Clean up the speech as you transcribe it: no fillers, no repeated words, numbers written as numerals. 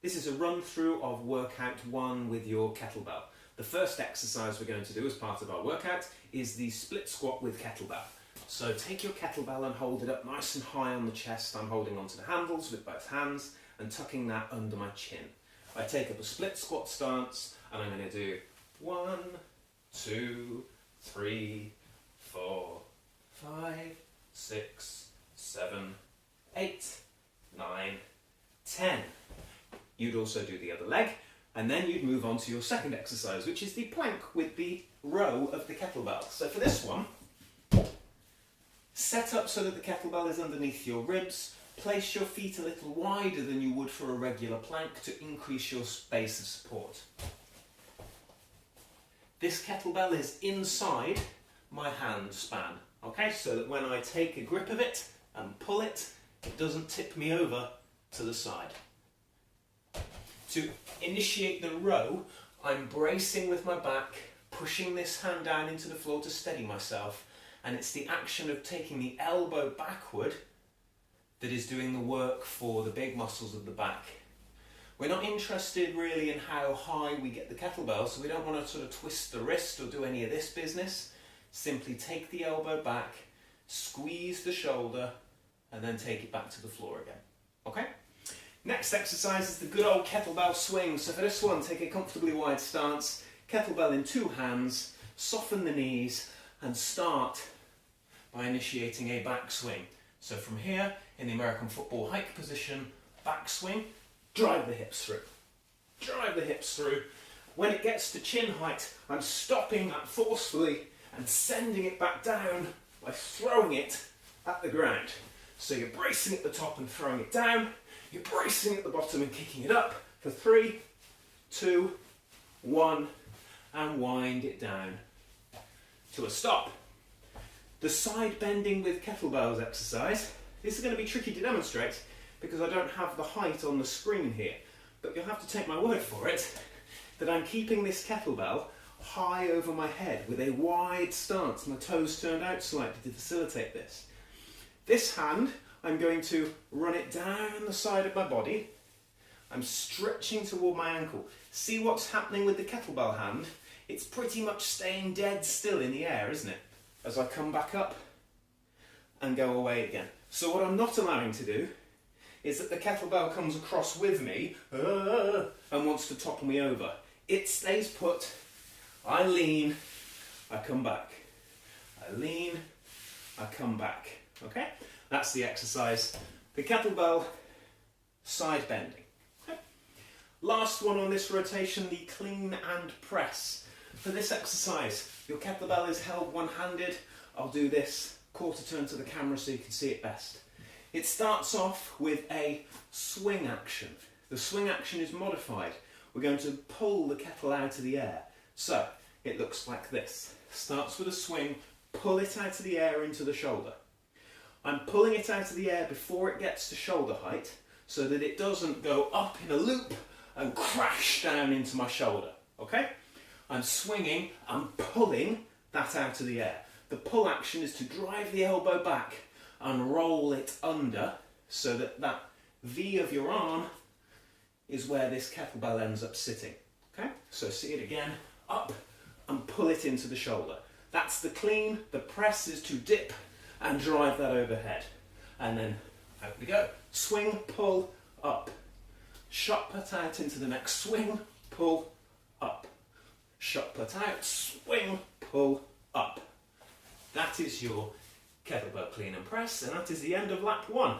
This is a run through of workout 1 with your kettlebell. The first exercise we're going to do as part of our workout is the split squat with kettlebell. So take your kettlebell and hold it up nice and high on the chest. I'm holding onto the handles with both hands and tucking that under my chin. I take up a split squat stance and I'm going to do 1, 2, 3, 4, 5, 6, 7, 8, 9, 10. You'd also do the other leg, and then you'd move on to your second exercise, which is the plank with the row of the kettlebell. So for this one, set up so that the kettlebell is underneath your ribs. Place your feet a little wider than you would for a regular plank to increase your base of support. This kettlebell is inside my hand span, okay? So that when I take a grip of it and pull it, it doesn't tip me over to the side. To initiate the row, I'm bracing with my back, pushing this hand down into the floor to steady myself, and it's the action of taking the elbow backward that is doing the work for the big muscles of the back. We're not interested really in how high we get the kettlebell, so we don't want to sort of twist the wrist or do any of this business. Simply take the elbow back, squeeze the shoulder, and then take it back to the floor again. Okay? Next exercise is the good old kettlebell swing. So for this one, take a comfortably wide stance, kettlebell in 2 hands, soften the knees, and start by initiating a back swing. So from here, in the American football hike position, back swing, drive the hips through. Drive the hips through. When it gets to chin height, I'm stopping that forcefully and sending it back down by throwing it at the ground. So you're bracing at the top and throwing it down. You're bracing at the bottom and kicking it up for 3, 2, 1, and wind it down to a stop. The side bending with kettlebells exercise, this is going to be tricky to demonstrate because I don't have the height on the screen here, but you'll have to take my word for it that I'm keeping this kettlebell high over my head with a wide stance, my toes turned out slightly to facilitate this. This hand, I'm going to run it down the side of my body. I'm stretching toward my ankle. See what's happening with the kettlebell hand? It's pretty much staying dead still in the air, isn't it? As I come back up and go away again. So what I'm not allowing to do is that the kettlebell comes across with me and wants to topple me over. It stays put. I lean, I come back. I lean, I come back. Okay? That's the exercise. The kettlebell side bending. Okay. Last one on this rotation, the clean and press. For this exercise, your kettlebell is held one-handed. I'll do this quarter turn to the camera so you can see it best. It starts off with a swing action. The swing action is modified. We're going to pull the kettle out of the air. So it looks like this. Starts with a swing, pull it out of the air into the shoulder. I'm pulling it out of the air before it gets to shoulder height so that it doesn't go up in a loop and crash down into my shoulder. Okay? I'm swinging, I'm pulling that out of the air. The pull action is to drive the elbow back and roll it under so that that V of your arm is where this kettlebell ends up sitting. Okay? So see it again, up and pull it into the shoulder. That's the clean. The press is to dip and drive that overhead. And then out we go. Swing, pull, up. Shot put out into the next swing, pull, up. Shot put out, swing, pull, up. That is your kettlebell clean and press, and that is the end of lap 1.